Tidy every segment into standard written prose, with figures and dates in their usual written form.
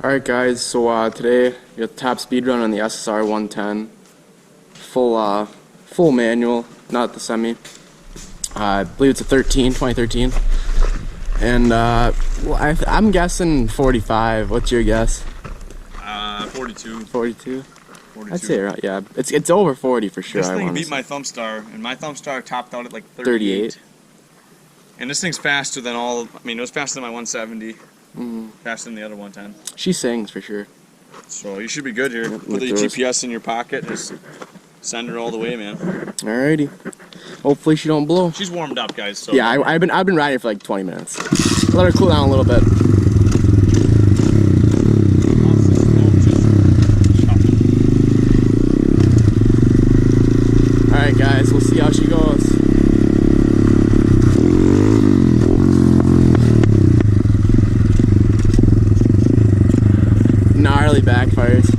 Alright guys, so today we got the top speed run on the SSR 110. Full manual, not the semi. I believe it's a 2013. And I'm guessing 45. What's your guess? 42. 42? I'd say right, yeah. It's over 40 for sure. This thing beat my thumb star, and my thumb star topped out at like 38. And this thing's faster than it was faster than my 170. Faster than the other 110. She sings for sure. So you should be good here. Put the GPS in your pocket and just send her all the way, man. Alrighty. Hopefully she don't blow. She's warmed up, guys. So yeah, I've been riding for like 20 minutes. Let her cool down a little bit. Alright guys, we'll see how she goes. Gnarly backfires.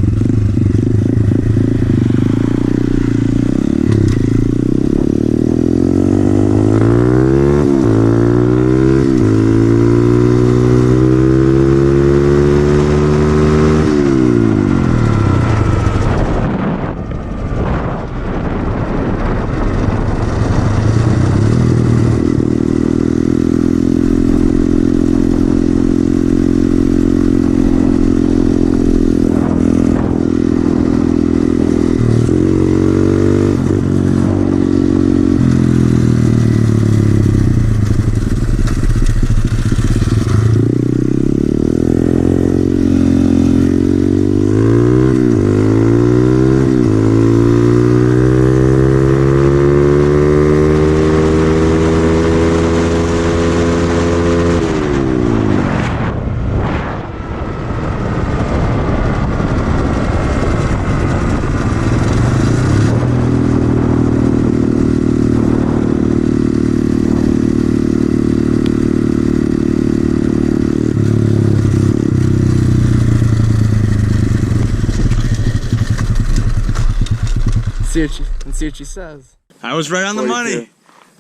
Let's see what she says. I was right on the money.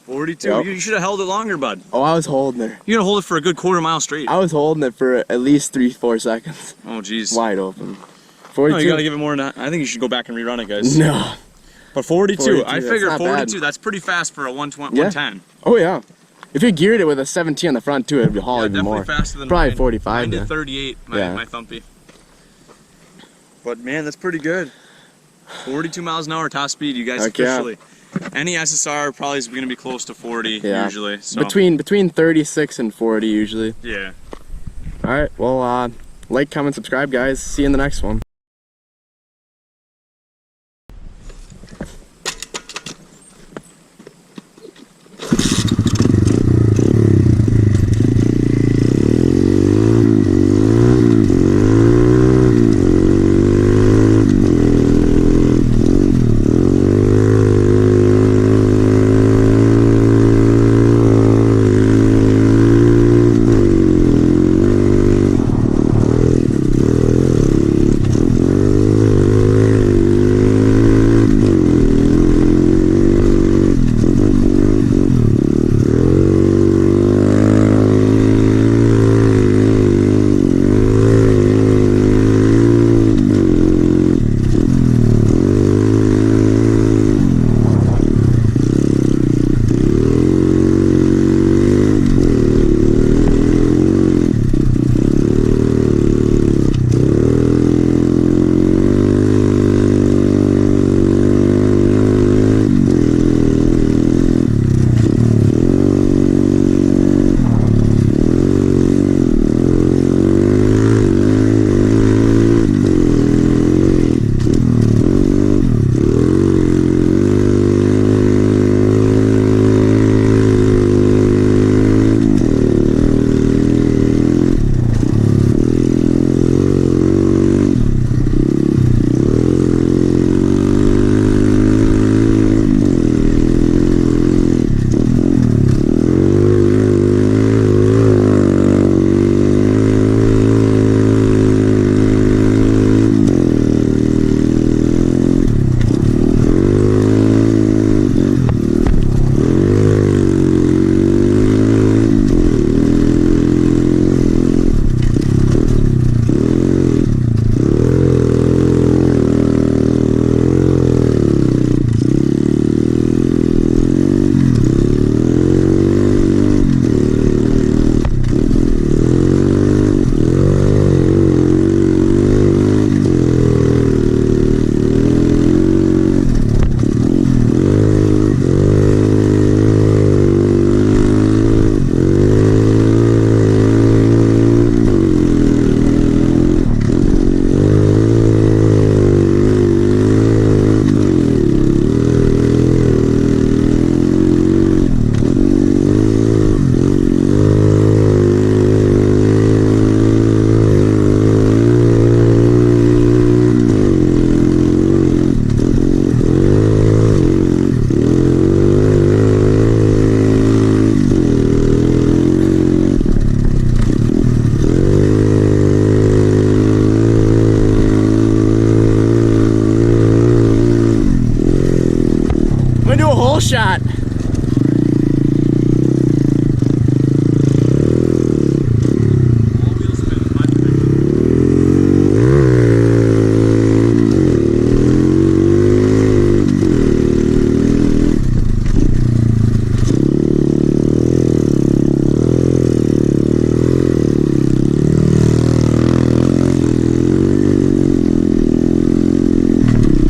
42. Yep. You should have held it longer, bud. Oh, I was holding her. You're gonna hold it for a good quarter mile straight. I was holding it for at least 3-4 seconds. Oh, jeez. Wide open. 42. No, you gotta give it more than that. I think you should go back and rerun it, guys. No. But 42. I figure 42. Bad. That's pretty fast for a 110. Oh yeah. If you geared it with a 17 on the front too, it'd be haul even more. Faster than probably mine. 45. Mine did 38. My thumpy. But man, that's pretty good. 42 miles an hour top speed, you guys officially. Yeah. Any SSR probably is going to be close to 40 usually. So. Between 36 and 40 usually. Yeah. All right. Well, like, comment, subscribe, guys. See you in the next one.